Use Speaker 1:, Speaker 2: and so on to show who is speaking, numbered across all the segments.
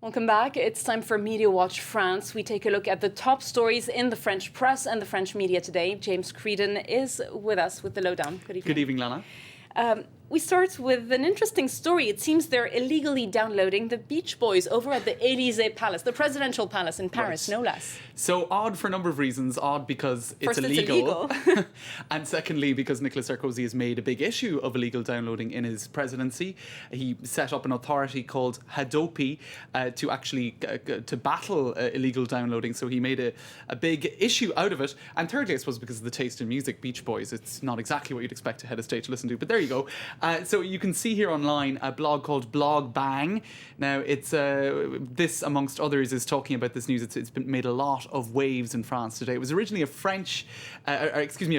Speaker 1: Welcome back. It's time for Media Watch France. We take a look at the top stories in the French press and the French media today. James Creedon is with us with the lowdown. Good evening.
Speaker 2: Good evening, Lana.
Speaker 1: We start with an interesting story. It seems they're illegally downloading the Beach Boys over at the Élysée Palace, the presidential palace in Paris, no less.
Speaker 2: So odd for a number of reasons. Odd because
Speaker 1: First,
Speaker 2: it's
Speaker 1: it's illegal.
Speaker 2: And secondly, because Nicolas Sarkozy has made a big issue of illegal downloading in his presidency. He set up an authority called Hadopi to actually to battle illegal downloading. So he made a big issue out of it. And thirdly, I suppose because of the taste in music, Beach Boys, it's not exactly what you'd expect a head of state to listen to. But there you go. So you can see here online a blog called Blog Bang. Now, it's this, amongst others, is talking about this news. It's been made a lot of waves in France today. It was originally a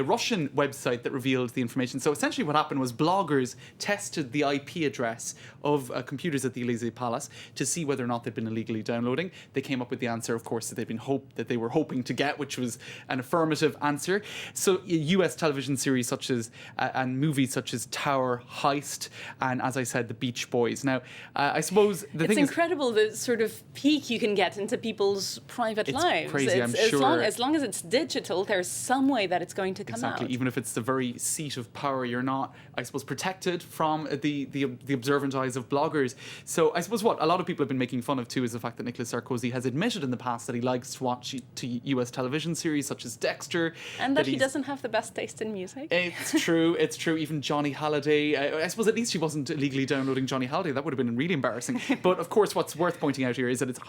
Speaker 2: Russian website that revealed the information. So essentially what happened was bloggers tested the IP address of computers at the Élysée Palace to see whether or not they'd been illegally downloading. They came up with the answer, of course, that they were hoping to get, which was an affirmative answer. So US television series such as and movies such as Tower Heist, and as I said, the Beach Boys. Now, I suppose
Speaker 1: it's incredible the sort of peek you can get into people's private lives.
Speaker 2: Crazy, I'm sure.
Speaker 1: As long as it's digital, there's some way that it's going to come out.
Speaker 2: Exactly. Even if it's the very seat of power, you're not, I suppose, protected from the observant eyes of bloggers. So I suppose what a lot of people have been making fun of too is the fact that Nicolas Sarkozy has admitted in the past that he likes to watch US television series such as Dexter,
Speaker 1: and that he doesn't have the best taste in music.
Speaker 2: It's true. It's true. Even Johnny Halliday. I suppose at least he wasn't illegally downloading Johnny Halliday. That would have been really embarrassing. But of course, what's worth pointing out here is that it's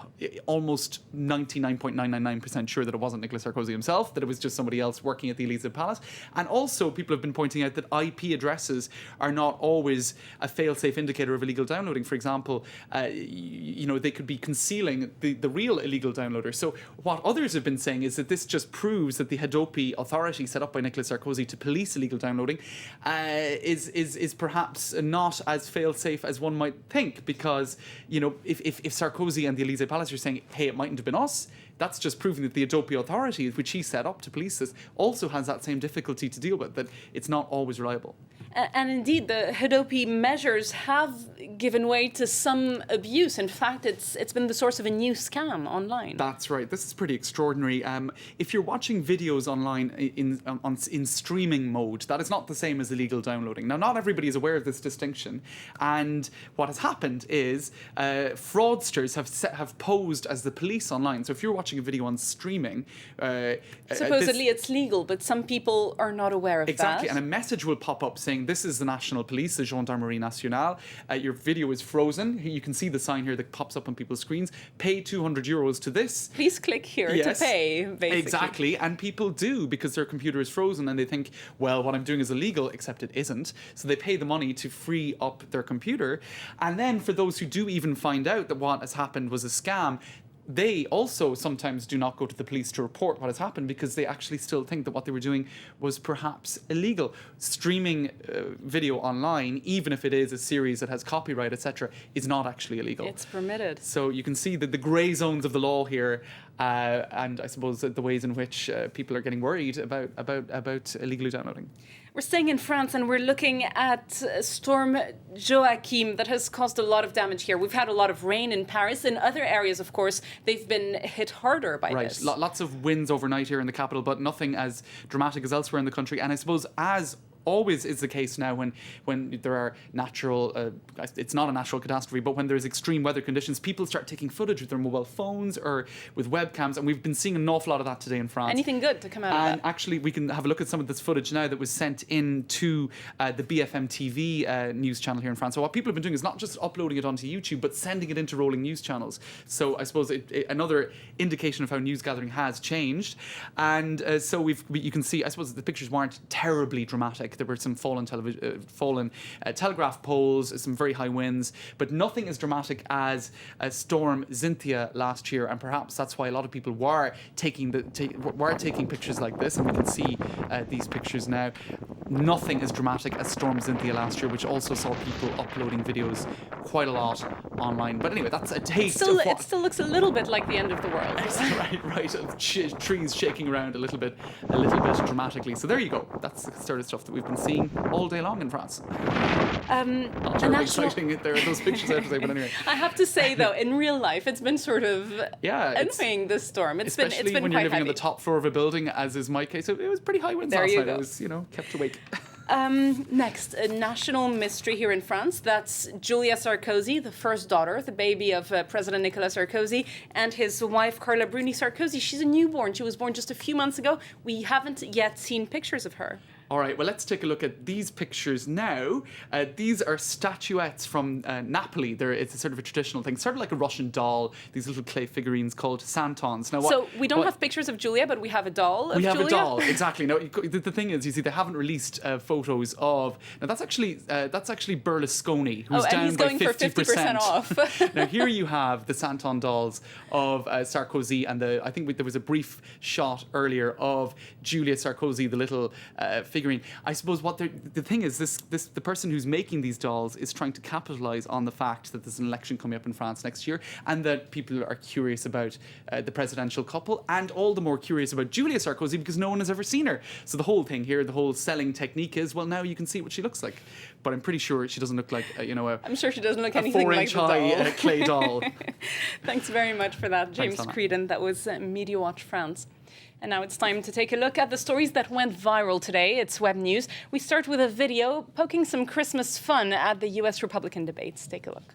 Speaker 2: almost 99.999% sure that it wasn't Nicolas Sarkozy himself, that it was just somebody else working at the Élysée Palace. And also, people have been pointing out that IP addresses are not always a fail-safe indicator of illegal downloading. For example, they could be concealing the real illegal downloader. So what others have been saying is that this just proves that the Hadopi authority set up by Nicolas Sarkozy to police illegal downloading is perhaps not as fail-safe as one might think, because if Sarkozy and the Élysée Palace are saying, hey, it mightn't have been us, that's just proving that the Hadopi authority, which he set up to police this, also has that same difficulty to deal with, that it's not always reliable.
Speaker 1: And indeed, the Hadopi measures have given way to some abuse. In fact, it's been the source of a new scam online.
Speaker 2: That's right. This is pretty extraordinary. If you're watching videos online in streaming mode, that is not the same as illegal downloading. Now, not everybody is aware of this distinction. And what has happened is fraudsters have posed as the police online. So if you're watching a video on streaming,
Speaker 1: supposedly it's legal, but some people are not aware of that.
Speaker 2: Exactly, and a message will pop up saying, this is the National Police, the Gendarmerie Nationale. Your video is frozen. You can see the sign here that pops up on people's screens. Pay €200 to this.
Speaker 1: Please click here to pay, basically.
Speaker 2: Exactly, and people do, because their computer is frozen and they think, well, what I'm doing is illegal, except it isn't. So they pay the money to free up their computer. And then for those who do even find out that what has happened was a scam, they also sometimes do not go to the police to report what has happened, because they actually still think that what they were doing was perhaps illegal. Streaming video online, even if it is a series that has copyright, etc., is not actually illegal.
Speaker 1: It's permitted.
Speaker 2: So you can see the grey zones of the law here, and I suppose the ways in which people are getting worried about illegally downloading.
Speaker 1: We're staying in France and we're looking at Storm Joachim that has caused a lot of damage here. We've had a lot of rain in Paris. In other areas, of course, they've been hit harder by this.
Speaker 2: Right, lots of winds overnight here in the capital, but nothing as dramatic as elsewhere in the country. And I suppose as always is the case now when there are natural, it's not a natural catastrophe, but when there's extreme weather conditions, people start taking footage with their mobile phones or with webcams, and we've been seeing an awful lot of that today in France.
Speaker 1: Anything good to come out of that?
Speaker 2: And actually, we can have a look at some of this footage now that was sent in to the BFM TV news channel here in France. So what people have been doing is not just uploading it onto YouTube, but sending it into rolling news channels. So I suppose another indication of how news gathering has changed. And so you can see, I suppose the pictures weren't terribly dramatic. There were some fallen telegraph poles, some very high winds, but nothing as dramatic as Storm Cynthia last year, and perhaps that's why a lot of people were taking pictures like this, and we can see these pictures now. nothing as dramatic as Storm Xynthia last year, which also saw people uploading videos quite a lot online. But anyway, that's a taste of what...
Speaker 1: It still looks a little bit like the end of the world.
Speaker 2: right, of trees shaking around a little bit dramatically. So there you go. That's the sort of stuff that we've been seeing all day long in France. Not terribly exciting. There are those pictures out today, but anyway.
Speaker 1: I have to say though, in real life, it's been sort of annoying, this storm. It's been
Speaker 2: when you're living on the top floor of a building, as is my case. It was pretty high winds last night. It was, kept awake.
Speaker 1: Next, a national mystery here in France. That's Julia Sarkozy, the first daughter, the baby of President Nicolas Sarkozy, and his wife Carla Bruni Sarkozy. She's a newborn. She was born just a few months ago. We haven't yet seen pictures of her.
Speaker 2: All right, well, let's take a look at these pictures now. These are statuettes from Napoli. It's a sort of a traditional thing, sort of like a Russian doll, these little clay figurines called santons. Now,
Speaker 1: so we don't have pictures of Julia, but we have a doll of Julia?
Speaker 2: We have a doll, exactly. Now, the thing is, you see, they haven't released photos of... Now, that's actually Berlusconi, who's down
Speaker 1: he's
Speaker 2: by
Speaker 1: going for 50% off.
Speaker 2: Now, here you have the Santon dolls of Sarkozy, and I think there was a brief shot earlier of Julia Sarkozy, the little figurine. I suppose the thing is, the person who's making these dolls is trying to capitalise on the fact that there's an election coming up in France next year, and that people are curious about the presidential couple, and all the more curious about Julia Sarkozy because no one has ever seen her. So the whole thing here, the whole selling technique is, well, now you can see what she looks like. But I'm pretty sure she doesn't look like
Speaker 1: I'm sure she doesn't look anything like the doll.
Speaker 2: 4-inch high clay doll.
Speaker 1: Thanks very much for that, James Creedon. That was Media Watch France. And now it's time to take a look at the stories that went viral today. It's Web News. We start with a video poking some Christmas fun at the US Republican debates. Take a look.